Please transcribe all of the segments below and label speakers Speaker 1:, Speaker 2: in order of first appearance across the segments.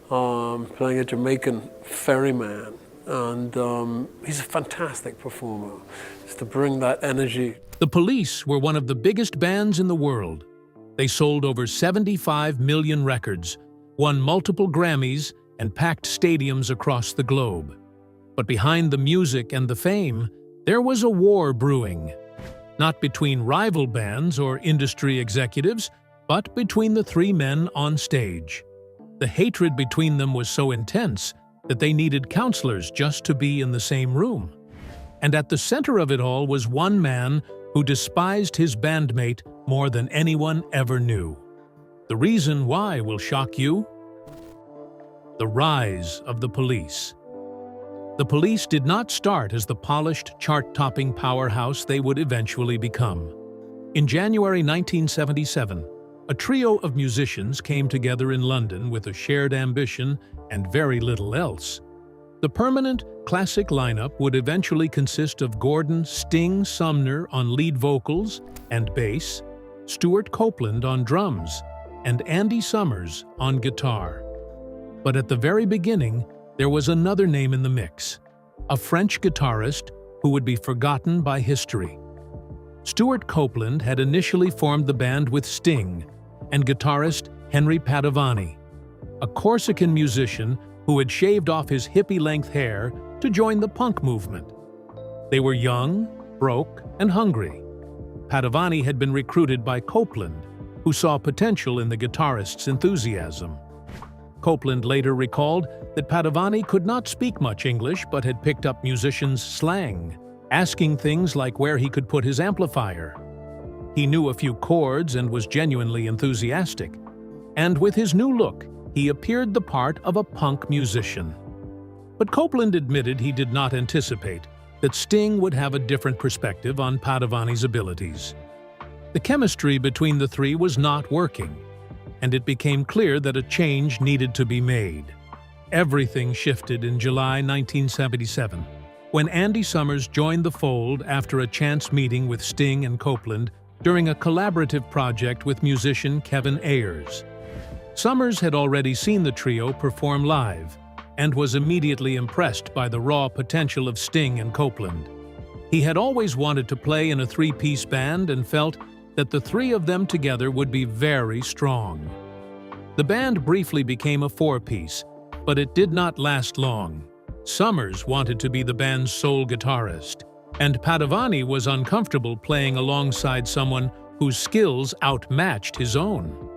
Speaker 1: playing a Jamaican ferryman. And he's a fantastic performer, just to bring that energy.
Speaker 2: The Police were one of the biggest bands in the world. They sold over 75 million records, won multiple Grammys, and packed stadiums across the globe. But behind the music and the fame, there was a war brewing. Not between rival bands or industry executives, but between the three men on stage. The hatred between them was so intense that they needed counselors just to be in the same room. And at the center of it all was one man who despised his bandmate more than anyone ever knew. The reason why will shock you. The rise of the Police. The Police did not start as the polished, chart-topping powerhouse they would eventually become. In January 1977, a trio of musicians came together in London with a shared ambition and very little else. The permanent, classic lineup would eventually consist of Gordon "Sting" Sumner on lead vocals and bass, Stuart Copeland on drums, and Andy Summers on guitar. But at the very beginning, there was another name in the mix, a French guitarist who would be forgotten by history. Stuart Copeland had initially formed the band with Sting and guitarist Henry Padovani, a Corsican musician who had shaved off his hippie-length hair to join the punk movement. They were young, broke, and hungry. Padovani had been recruited by Copeland, who saw potential in the guitarist's enthusiasm. Copeland later recalled that Padovani could not speak much English but had picked up musicians' slang, asking things like where he could put his amplifier. He knew a few chords and was genuinely enthusiastic. And with his new look, he appeared the part of a punk musician. But Copeland admitted he did not anticipate that Sting would have a different perspective on Padovani's abilities. The chemistry between the three was not working, and it became clear that a change needed to be made. Everything shifted in July 1977, when Andy Summers joined the fold after a chance meeting with Sting and Copeland during a collaborative project with musician Kevin Ayers. Summers had already seen the trio perform live and was immediately impressed by the raw potential of Sting and Copeland. He had always wanted to play in a three-piece band and felt that the three of them together would be very strong. The band briefly became a four-piece, but it did not last long. Summers wanted to be the band's sole guitarist, and Padovani was uncomfortable playing alongside someone whose skills outmatched his own.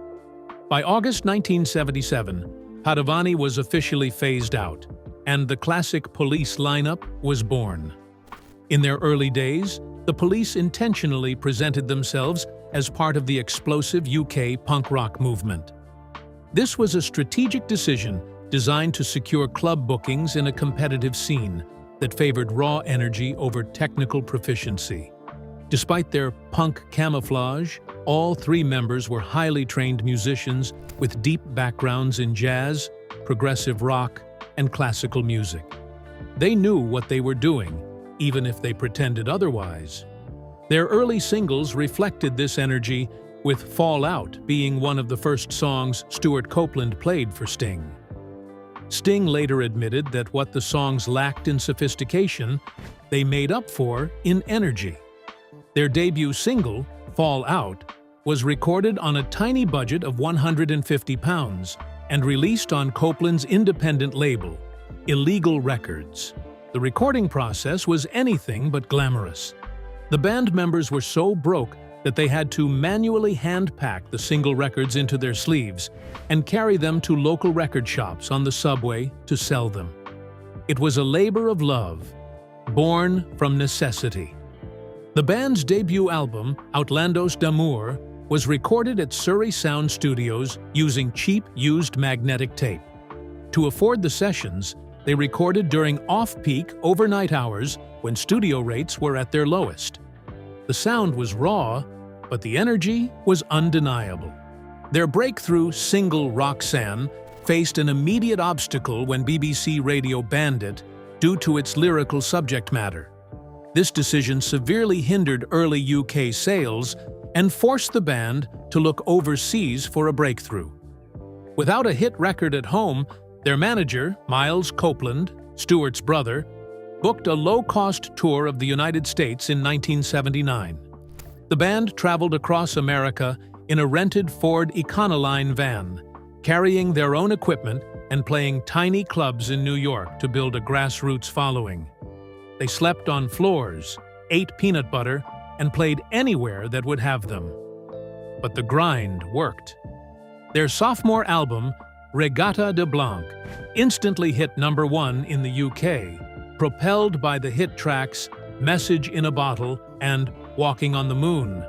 Speaker 2: By August 1977, Padovani was officially phased out, and the classic Police lineup was born. In their early days, the Police intentionally presented themselves as part of the explosive UK punk rock movement. This was a strategic decision designed to secure club bookings in a competitive scene that favored raw energy over technical proficiency. Despite their punk camouflage, all three members were highly trained musicians with deep backgrounds in jazz, progressive rock, and classical music. They knew what they were doing, even if they pretended otherwise. Their early singles reflected this energy, with "Fall Out" being one of the first songs Stuart Copeland played for Sting. Sting later admitted that what the songs lacked in sophistication, they made up for in energy. Their debut single, "Fall Out," was recorded on a tiny budget of £150 and released on Copeland's independent label, Illegal Records. The recording process was anything but glamorous. The band members were so broke that they had to manually hand-pack the single records into their sleeves and carry them to local record shops on the subway to sell them. It was a labor of love, born from necessity. The band's debut album, Outlandos d'Amour, was recorded at Surrey Sound Studios using cheap, used magnetic tape. To afford the sessions, they recorded during off-peak overnight hours when studio rates were at their lowest. The sound was raw, but the energy was undeniable. Their breakthrough single, Roxanne, faced an immediate obstacle when BBC Radio banned it due to its lyrical subject matter. This decision severely hindered early UK sales and forced the band to look overseas for a breakthrough. Without a hit record at home, Their manager, Miles Copeland, Stewart's brother, booked a low-cost tour of the United States in 1979. The band traveled across America in a rented Ford Econoline van, carrying their own equipment and playing tiny clubs in New York to build a grassroots following. They slept on floors, ate peanut butter, and played anywhere that would have them. But the grind worked. Their sophomore album, Regatta de Blanc, instantly hit #1 in the UK, propelled by the hit tracks Message in a Bottle and Walking on the Moon.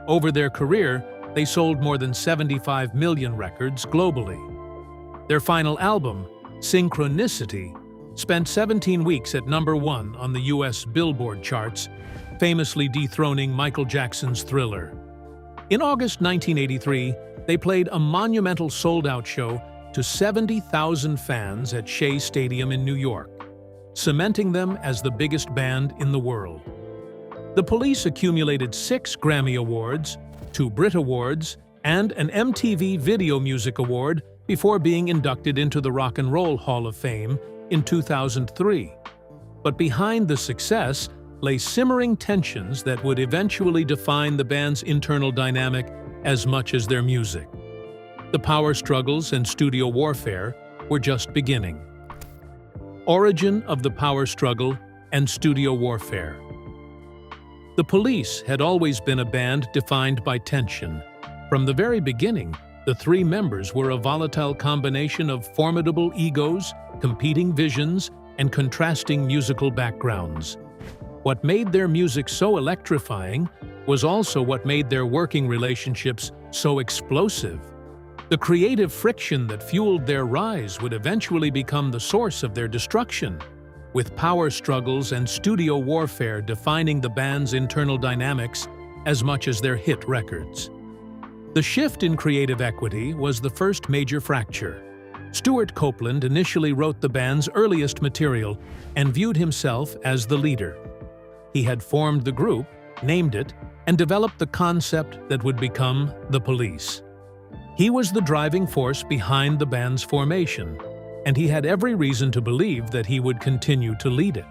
Speaker 2: Over their career, they sold more than 75 million records globally. Their final album, Synchronicity, spent 17 weeks at #1 on the US Billboard charts, famously dethroning Michael Jackson's Thriller. In August 1983, they played a monumental sold-out show to 70,000 fans at Shea Stadium in New York, cementing them as the biggest band in the world. The Police accumulated 6 Grammy Awards, 2 Brit Awards, and an MTV Video Music Award before being inducted into the Rock and Roll Hall of Fame in 2003. But behind the success lay simmering tensions that would eventually define the band's internal dynamic as much as their music. The power struggles and studio warfare were just beginning. Origin of the power struggle and studio warfare. The Police had always been a band defined by tension. From the very beginning, the 3 members were a volatile combination of formidable egos, competing visions, and contrasting musical backgrounds. What made their music so electrifying was also what made their working relationships so explosive. The creative friction that fueled their rise would eventually become the source of their destruction, with power struggles and studio warfare defining the band's internal dynamics as much as their hit records. The shift in creative equity was the first major fracture. Stewart Copeland initially wrote the band's earliest material and viewed himself as the leader. He had formed the group, named it, and developed the concept that would become The Police. He was the driving force behind the band's formation, and he had every reason to believe that he would continue to lead it.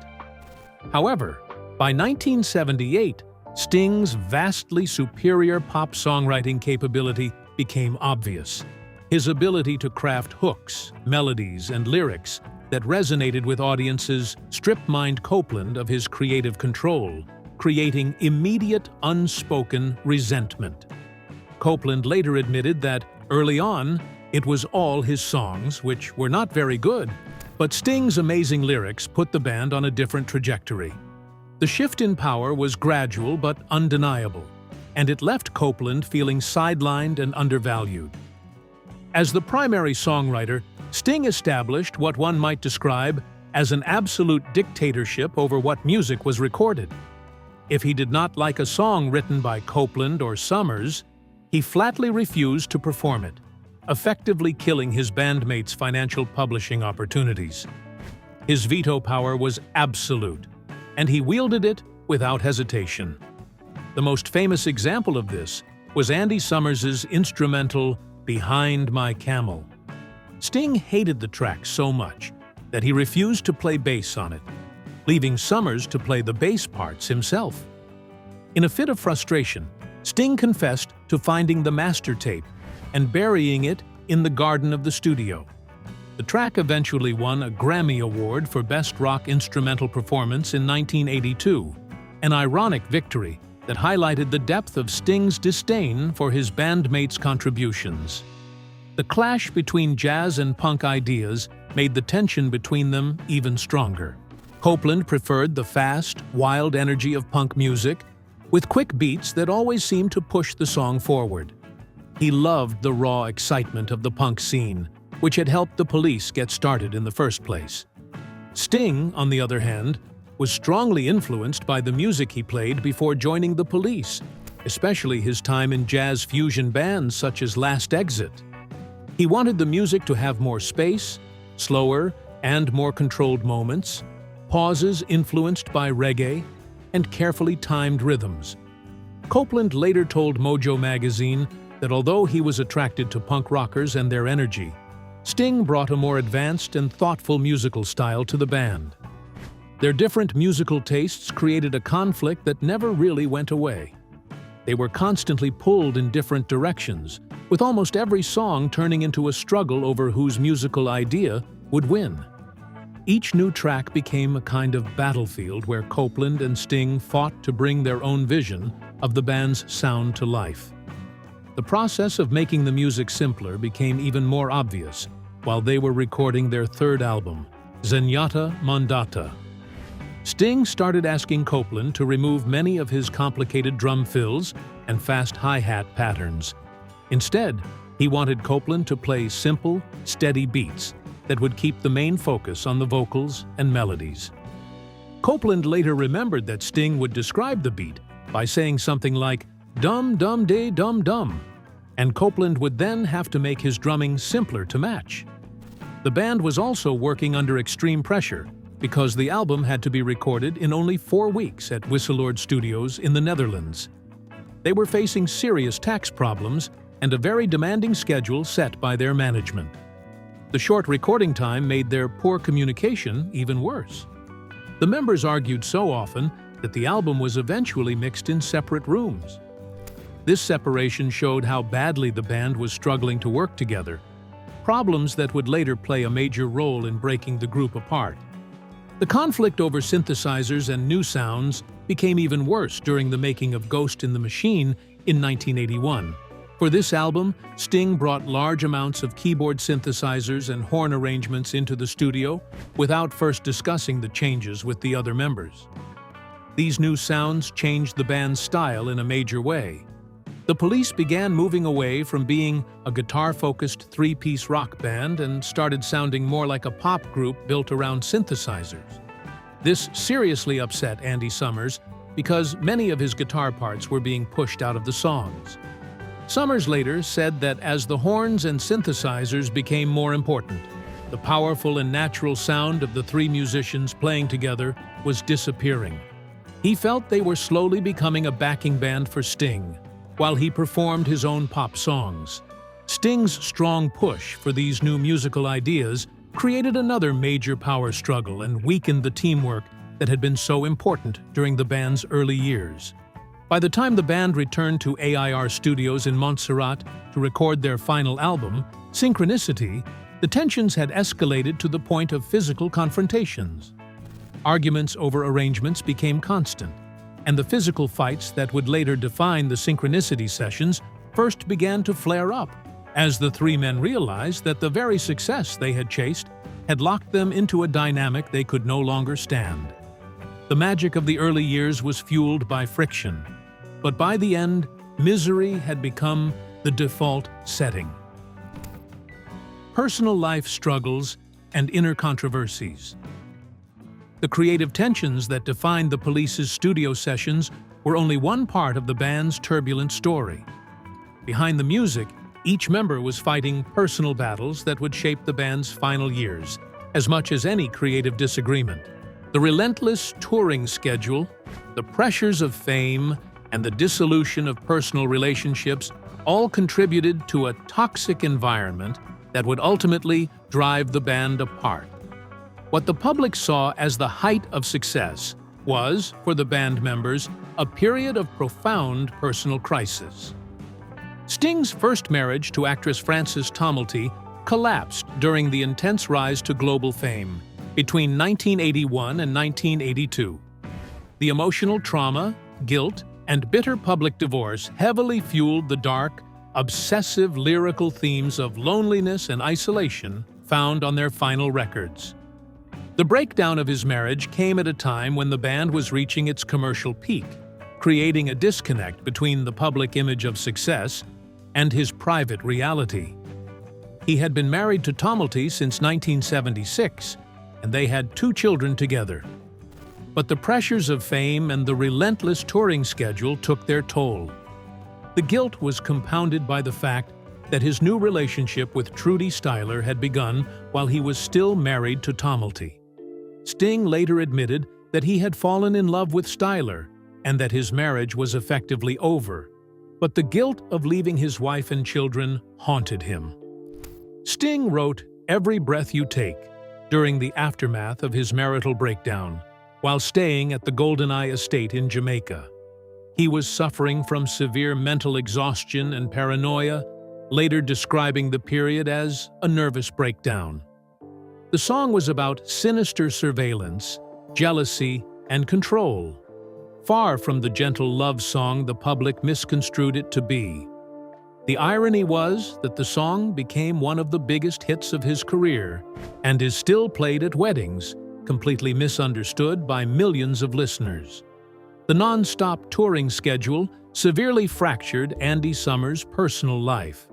Speaker 2: However, by 1978, Sting's vastly superior pop songwriting capability became obvious. His ability to craft hooks, melodies, and lyrics that resonated with audiences stripped-mined Copeland of his creative control, creating immediate, unspoken resentment. Copeland later admitted that, early on, it was all his songs, which were not very good, but Sting's amazing lyrics put the band on a different trajectory. The shift in power was gradual but undeniable, and it left Copeland feeling sidelined and undervalued. As the primary songwriter, Sting established what one might describe as an absolute dictatorship over what music was recorded. If he did not like a song written by Copeland or Summers, he flatly refused to perform it, effectively killing his bandmates' financial publishing opportunities. His veto power was absolute, and he wielded it without hesitation. The most famous example of this was Andy Summers' instrumental Behind My Camel. Sting hated the track so much that he refused to play bass on it, leaving Summers to play the bass parts himself. In a fit of frustration, Sting confessed to finding the master tape and burying it in the garden of the studio. The track eventually won a Grammy Award for Best Rock Instrumental Performance in 1982, an ironic victory that highlighted the depth of Sting's disdain for his bandmates' contributions. The clash between jazz and punk ideas made the tension between them even stronger. Copeland preferred the fast, wild energy of punk music, with quick beats that always seemed to push the song forward. He loved the raw excitement of the punk scene, which had helped the Police get started in the first place. Sting, on the other hand, was strongly influenced by the music he played before joining the Police, especially his time in jazz fusion bands such as Last Exit. He wanted the music to have more space, slower and more controlled moments, pauses influenced by reggae, and carefully timed rhythms. Copeland later told Mojo magazine that although he was attracted to punk rockers and their energy, Sting brought a more advanced and thoughtful musical style to the band. Their different musical tastes created a conflict that never really went away. They were constantly pulled in different directions, with almost every song turning into a struggle over whose musical idea would win. Each new track became a kind of battlefield where Copeland and Sting fought to bring their own vision of the band's sound to life. The process of making the music simpler became even more obvious while they were recording their third album, Zenyatta Mondatta. Sting started asking Copeland to remove many of his complicated drum fills and fast hi-hat patterns. Instead, he wanted Copeland to play simple, steady beats that would keep the main focus on the vocals and melodies. Copeland later remembered that Sting would describe the beat by saying something like, "Dum dum day dum dum," and Copeland would then have to make his drumming simpler to match. The band was also working under extreme pressure because the album had to be recorded in only 4 weeks at Wisseloord Studios in the Netherlands. They were facing serious tax problems and a very demanding schedule set by their management. The short recording time made their poor communication even worse. The members argued so often that the album was eventually mixed in separate rooms. This separation showed how badly the band was struggling to work together, problems that would later play a major role in breaking the group apart. The conflict over synthesizers and new sounds became even worse during the making of Ghost in the Machine in 1981. For this album, Sting brought large amounts of keyboard synthesizers and horn arrangements into the studio without first discussing the changes with the other members. These new sounds changed the band's style in a major way. The Police began moving away from being a guitar-focused three-piece rock band and started sounding more like a pop group built around synthesizers. This seriously upset Andy Summers because many of his guitar parts were being pushed out of the songs. Summers later said that as the horns and synthesizers became more important, the powerful and natural sound of the three musicians playing together was disappearing. He felt they were slowly becoming a backing band for Sting, while he performed his own pop songs. Sting's strong push for these new musical ideas created another major power struggle and weakened the teamwork that had been so important during the band's early years. By the time the band returned to AIR Studios in Montserrat to record their final album, Synchronicity, the tensions had escalated to the point of physical confrontations. Arguments over arrangements became constant, and the physical fights that would later define the Synchronicity sessions first began to flare up, as the three men realized that the very success they had chased had locked them into a dynamic they could no longer stand. The magic of the early years was fueled by friction, but by the end, misery had become the default setting. Personal life struggles and inner controversies. The creative tensions that defined the Police's studio sessions were only one part of the band's turbulent story. Behind the music, each member was fighting personal battles that would shape the band's final years, as much as any creative disagreement. The relentless touring schedule, the pressures of fame, and the dissolution of personal relationships all contributed to a toxic environment that would ultimately drive the band apart. What the public saw as the height of success was, for the band members, a period of profound personal crisis. Sting's first marriage to actress Frances Tomelty collapsed during the intense rise to global fame between 1981 and 1982. The emotional trauma, guilt, and bitter public divorce heavily fueled the dark, obsessive lyrical themes of loneliness and isolation found on their final records. The breakdown of his marriage came at a time when the band was reaching its commercial peak, creating a disconnect between the public image of success and his private reality. He had been married to Tomelty since 1976, and they had 2 children together. But the pressures of fame and the relentless touring schedule took their toll. The guilt was compounded by the fact that his new relationship with Trudy Styler had begun while he was still married to Tomelty. Sting later admitted that he had fallen in love with Styler and that his marriage was effectively over, but the guilt of leaving his wife and children haunted him. Sting wrote, every breath you take during the aftermath of his marital breakdown while staying at the GoldenEye estate in Jamaica. He was suffering from severe mental exhaustion and paranoia, later describing the period as a nervous breakdown. The song was about sinister surveillance, jealousy, and control, far from the gentle love song the public misconstrued it to be. The irony was that the song became one of the biggest hits of his career and is still played at weddings, completely misunderstood by millions of listeners. The non-stop touring schedule severely fractured Andy Summers' personal life.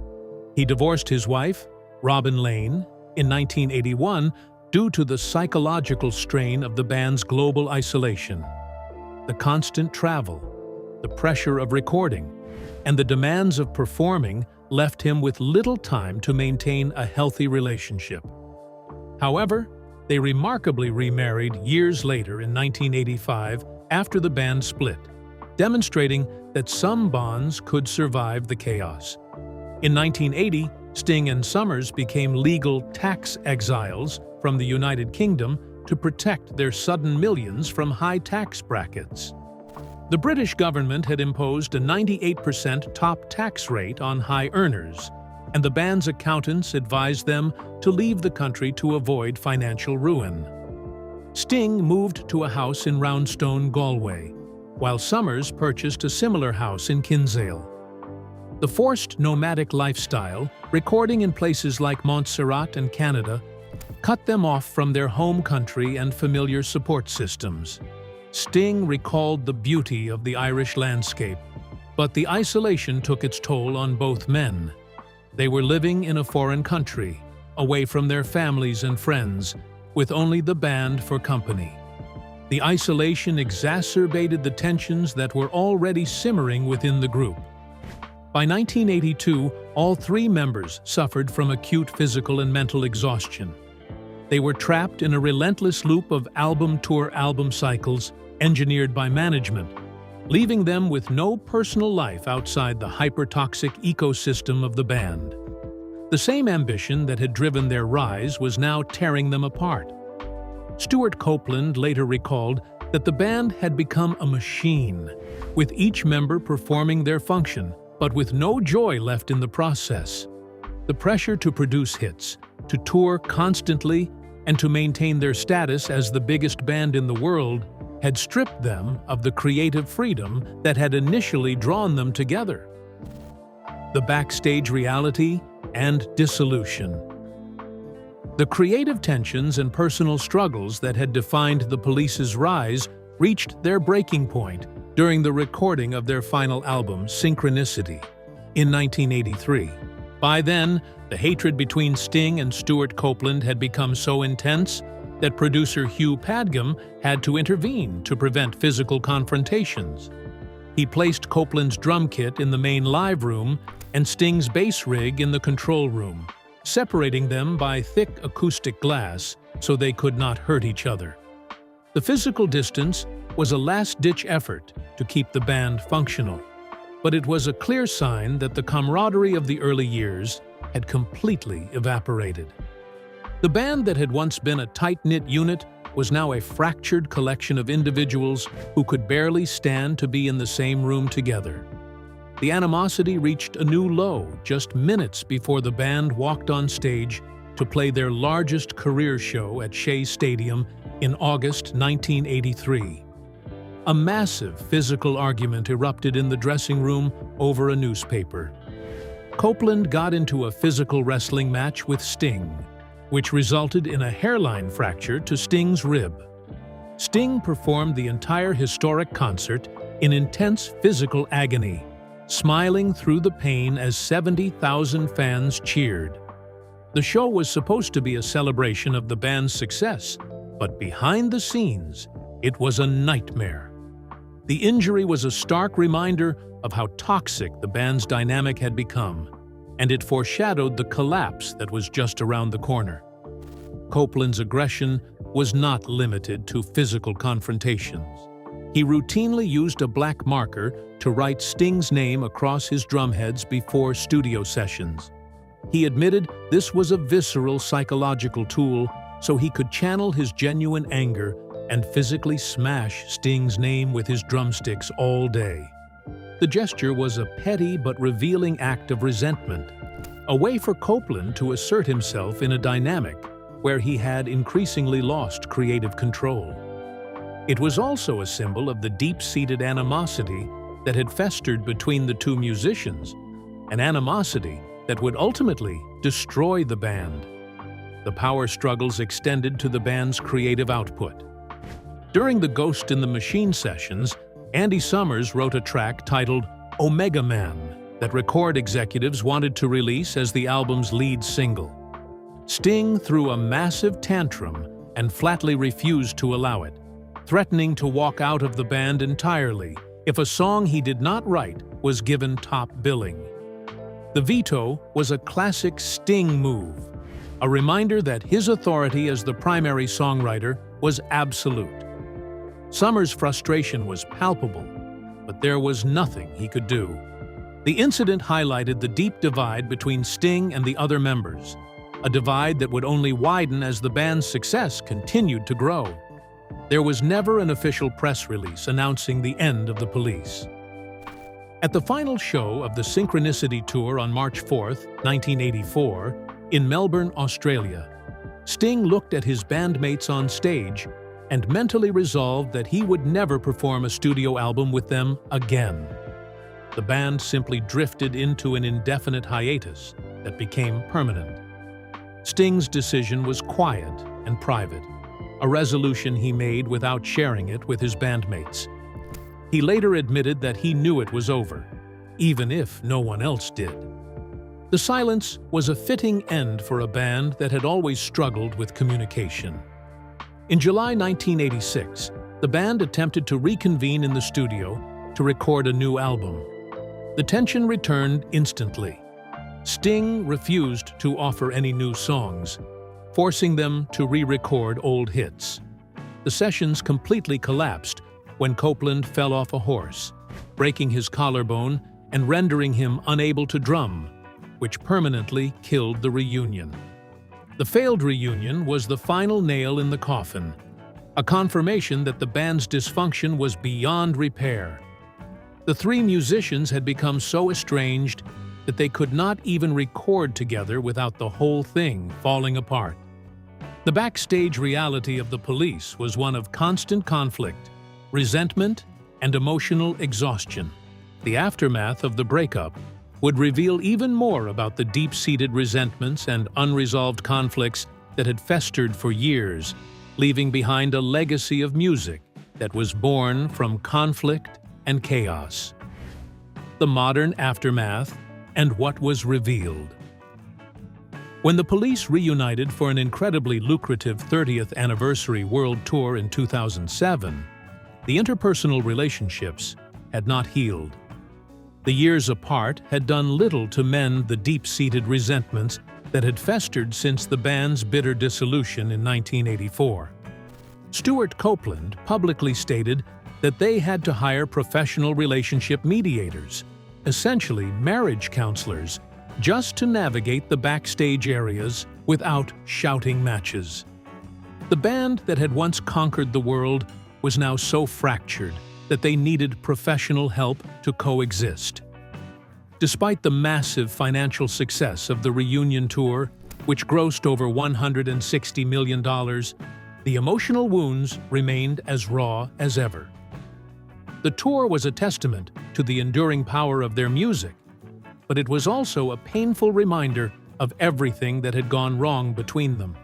Speaker 2: He divorced his wife, Robin Lane, in 1981 due to the psychological strain of the band's global isolation. The constant travel, the pressure of recording, and the demands of performing left him with little time to maintain a healthy relationship. However, they remarkably remarried years later in 1985 after the band split, demonstrating that some bonds could survive the chaos. In 1980, Sting and Summers became legal tax exiles from the United Kingdom to protect their sudden millions from high tax brackets. The British government had imposed a 98% top tax rate on high earners, and the band's accountants advised them to leave the country to avoid financial ruin. Sting moved to a house in Roundstone, Galway, while Summers purchased a similar house in Kinsale. The forced nomadic lifestyle, recording in places like Montserrat and Canada, cut them off from their home country and familiar support systems. Sting recalled the beauty of the Irish landscape, but the isolation took its toll on both men. They were living in a foreign country, away from their families and friends, with only the band for company. The isolation exacerbated the tensions that were already simmering within the group. By 1982, all three members suffered from acute physical and mental exhaustion. They were trapped in a relentless loop of album cycles engineered by management, leaving them with no personal life outside the hyper-toxic ecosystem of the band. The same ambition that had driven their rise was now tearing them apart. Stuart Copeland later recalled that the band had become a machine, with each member performing their function, but with no joy left in the process. The pressure to produce hits, to tour constantly, and to maintain their status as the biggest band in the world had stripped them of the creative freedom that had initially drawn them together. The backstage reality and dissolution. The creative tensions and personal struggles that had defined the Police's rise reached their breaking point during the recording of their final album, Synchronicity, in 1983. By then, the hatred between Sting and Stuart Copeland had become so intense that producer Hugh Padgham had to intervene to prevent physical confrontations. He placed Copeland's drum kit in the main live room and Sting's bass rig in the control room, separating them by thick acoustic glass so they could not hurt each other. The physical distance was a last-ditch effort to keep the band functional, but it was a clear sign that the camaraderie of the early years had completely evaporated. The band that had once been a tight-knit unit was now a fractured collection of individuals who could barely stand to be in the same room together. The animosity reached a new low just minutes before the band walked on stage to play their largest career show at Shea Stadium in August 1983. A massive physical argument erupted in the dressing room over a newspaper. Copeland got into a physical wrestling match with Sting, which resulted in a hairline fracture to Sting's rib. Sting performed the entire historic concert in intense physical agony, smiling through the pain as 70,000 fans cheered. The show was supposed to be a celebration of the band's success, but behind the scenes, it was a nightmare. The injury was a stark reminder of how toxic the band's dynamic had become, and it foreshadowed the collapse that was just around the corner. Copeland's aggression was not limited to physical confrontations. He routinely used a black marker to write Sting's name across his drumheads before studio sessions. He admitted this was a visceral psychological tool so he could channel his genuine anger and physically smash Sting's name with his drumsticks all day. The gesture was a petty but revealing act of resentment, a way for Copeland to assert himself in a dynamic where he had increasingly lost creative control. It was also a symbol of the deep-seated animosity that had festered between the two musicians, an animosity that would ultimately destroy the band. The power struggles extended to the band's creative output. During the Ghost in the Machine sessions, Andy Summers wrote a track titled Omega Man that record executives wanted to release as the album's lead single. Sting threw a massive tantrum and flatly refused to allow it, threatening to walk out of the band entirely if a song he did not write was given top billing. The veto was a classic Sting move, a reminder that his authority as the primary songwriter was absolute. Summers' frustration was palpable, but there was nothing he could do. The incident highlighted the deep divide between Sting and the other members, a divide that would only widen as the band's success continued to grow. There was never an official press release announcing the end of the Police. At the final show of the Synchronicity Tour on March 4, 1984, in Melbourne, Australia, Sting looked at his bandmates on stage and mentally resolved that he would never perform a studio album with them again. The band simply drifted into an indefinite hiatus that became permanent. Sting's decision was quiet and private, a resolution he made without sharing it with his bandmates. He later admitted that he knew it was over, even if no one else did. The silence was a fitting end for a band that had always struggled with communication. In July 1986, the band attempted to reconvene in the studio to record a new album. The tension returned instantly. Sting refused to offer any new songs, forcing them to re-record old hits. The sessions completely collapsed when Copeland fell off a horse, breaking his collarbone and rendering him unable to drum, which permanently killed the reunion. The failed reunion was the final nail in the coffin, a confirmation that the band's dysfunction was beyond repair. The three musicians had become so estranged that they could not even record together without the whole thing falling apart. The backstage reality of the Police was one of constant conflict, resentment, and emotional exhaustion. The aftermath of the breakup would reveal even more about the deep-seated resentments and unresolved conflicts that had festered for years, leaving behind a legacy of music that was born from conflict and chaos. The modern aftermath and what was revealed. When the Police reunited for an incredibly lucrative 30th anniversary world tour in 2007, the interpersonal relationships had not healed. The years apart had done little to mend the deep-seated resentments that had festered since the band's bitter dissolution in 1984. Stuart Copeland publicly stated that they had to hire professional relationship mediators, essentially marriage counselors, just to navigate the backstage areas without shouting matches. The band that had once conquered the world was now so fractured that they needed professional help to coexist. Despite the massive financial success of the reunion tour, which grossed over $160 million, the emotional wounds remained as raw as ever. The tour was a testament to the enduring power of their music, but it was also a painful reminder of everything that had gone wrong between them.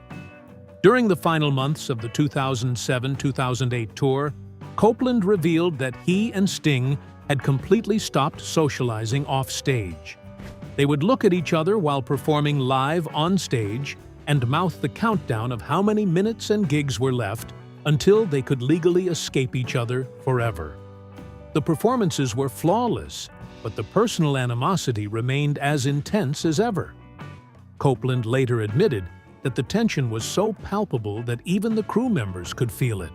Speaker 2: During the final months of the 2007-2008 tour, Copeland revealed that he and Sting had completely stopped socializing off stage. They would look at each other while performing live on stage and mouth the countdown of how many minutes and gigs were left until they could legally escape each other forever. The performances were flawless, but the personal animosity remained as intense as ever. Copeland later admitted that the tension was so palpable that even the crew members could feel it.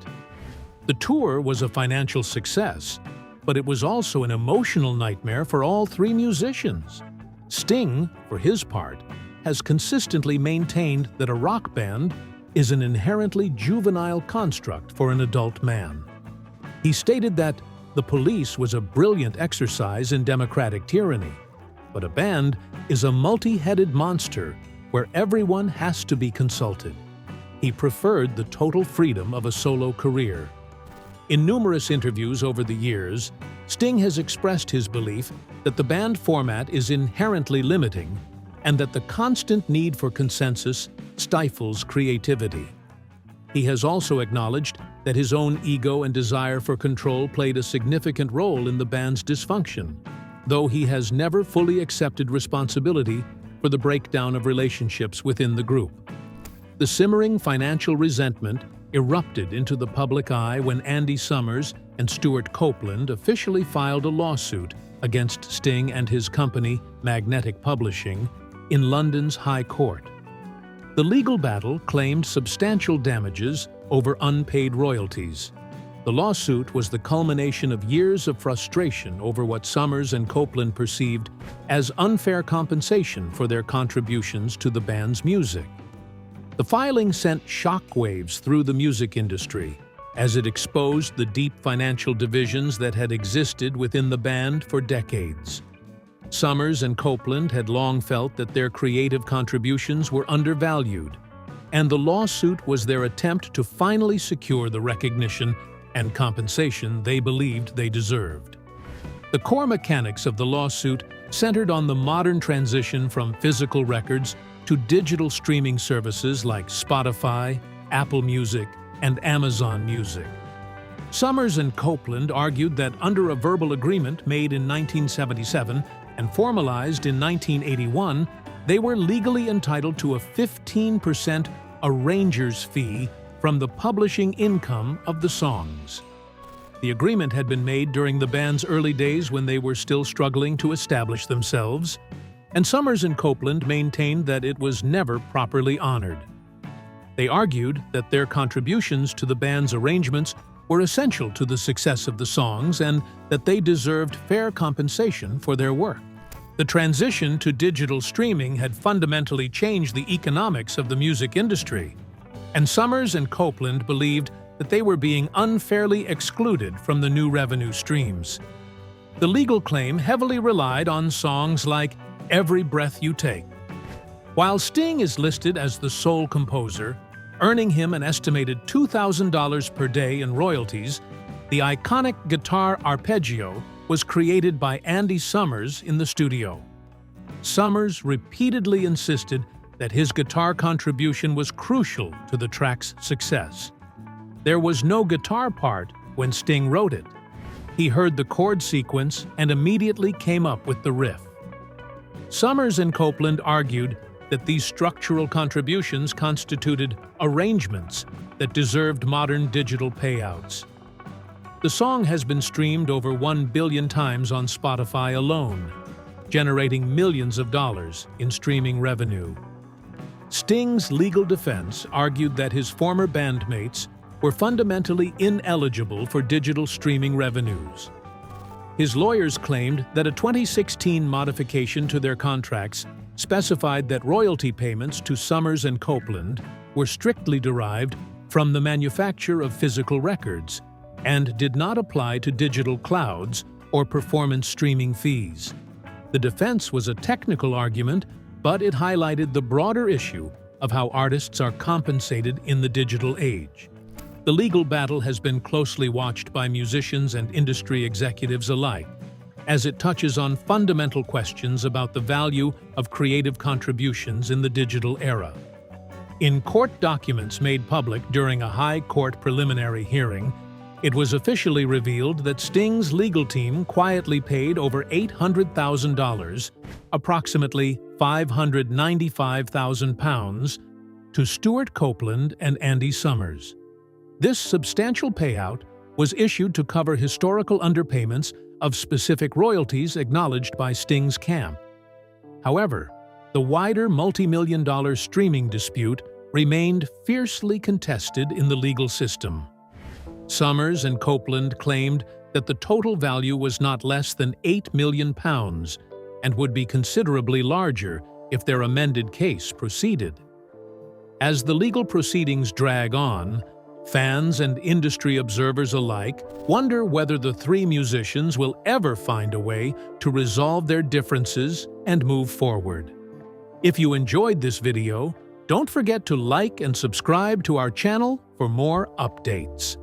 Speaker 2: The tour was a financial success, but it was also an emotional nightmare for all three musicians. Sting, for his part, has consistently maintained that a rock band is an inherently juvenile construct for an adult man. He stated that the police was a brilliant exercise in democratic tyranny, but a band is a multi-headed monster where everyone has to be consulted. He preferred the total freedom of a solo career. In numerous interviews over the years, Sting has expressed his belief that the band format is inherently limiting and that the constant need for consensus stifles creativity. He has also acknowledged that his own ego and desire for control played a significant role in the band's dysfunction, though he has never fully accepted responsibility for the breakdown of relationships within the group. The simmering financial resentment erupted into the public eye when Andy Summers and Stuart Copeland officially filed a lawsuit against Sting and his company, Magnetic Publishing, in London's High Court. The legal battle claimed substantial damages over unpaid royalties. The lawsuit was the culmination of years of frustration over what Summers and Copeland perceived as unfair compensation for their contributions to the band's music. The filing sent shockwaves through the music industry, as it exposed the deep financial divisions that had existed within the band for decades. Summers and Copeland had long felt that their creative contributions were undervalued, and the lawsuit was their attempt to finally secure the recognition and compensation they believed they deserved. The core mechanics of the lawsuit centered on the modern transition from physical records to digital streaming services like Spotify, Apple Music, and Amazon Music. Summers and Copeland argued that under a verbal agreement made in 1977 and formalized in 1981, they were legally entitled to a 15% arranger's fee from the publishing income of the songs. The agreement had been made during the band's early days when they were still struggling to establish themselves, and Summers and Copeland maintained that it was never properly honored. They argued that their contributions to the band's arrangements were essential to the success of the songs and that they deserved fair compensation for their work. The transition to digital streaming had fundamentally changed the economics of the music industry, and Summers and Copeland believed that they were being unfairly excluded from the new revenue streams. The legal claim heavily relied on songs like Every Breath You Take. While Sting is listed as the sole composer, earning him an estimated $2,000 per day in royalties, the iconic guitar arpeggio was created by Andy Summers in the studio. Summers repeatedly insisted that his guitar contribution was crucial to the track's success. There was no guitar part when Sting wrote it. He heard the chord sequence and immediately came up with the riff. Summers and Copeland argued that these structural contributions constituted arrangements that deserved modern digital payouts. The song has been streamed over 1 billion times on Spotify alone, generating millions of dollars in streaming revenue. Sting's legal defense argued that his former bandmates were fundamentally ineligible for digital streaming revenues. His lawyers claimed that a 2016 modification to their contracts specified that royalty payments to Summers and Copeland were strictly derived from the manufacture of physical records and did not apply to digital clouds or performance streaming fees. The defense was a technical argument, but it highlighted the broader issue of how artists are compensated in the digital age. The legal battle has been closely watched by musicians and industry executives alike, as it touches on fundamental questions about the value of creative contributions in the digital era. In court documents made public during a high court preliminary hearing, it was officially revealed that Sting's legal team quietly paid over $800,000, approximately £595,000, to Stuart Copeland and Andy Summers. This substantial payout was issued to cover historical underpayments of specific royalties acknowledged by Sting's camp. However, the wider multi-million-dollar streaming dispute remained fiercely contested in the legal system. Summers and Copeland claimed that the total value was not less than £8 million and would be considerably larger if their amended case proceeded. As the legal proceedings drag on, fans and industry observers alike wonder whether the three musicians will ever find a way to resolve their differences and move forward. If you enjoyed this video, don't forget to like and subscribe to our channel for more updates.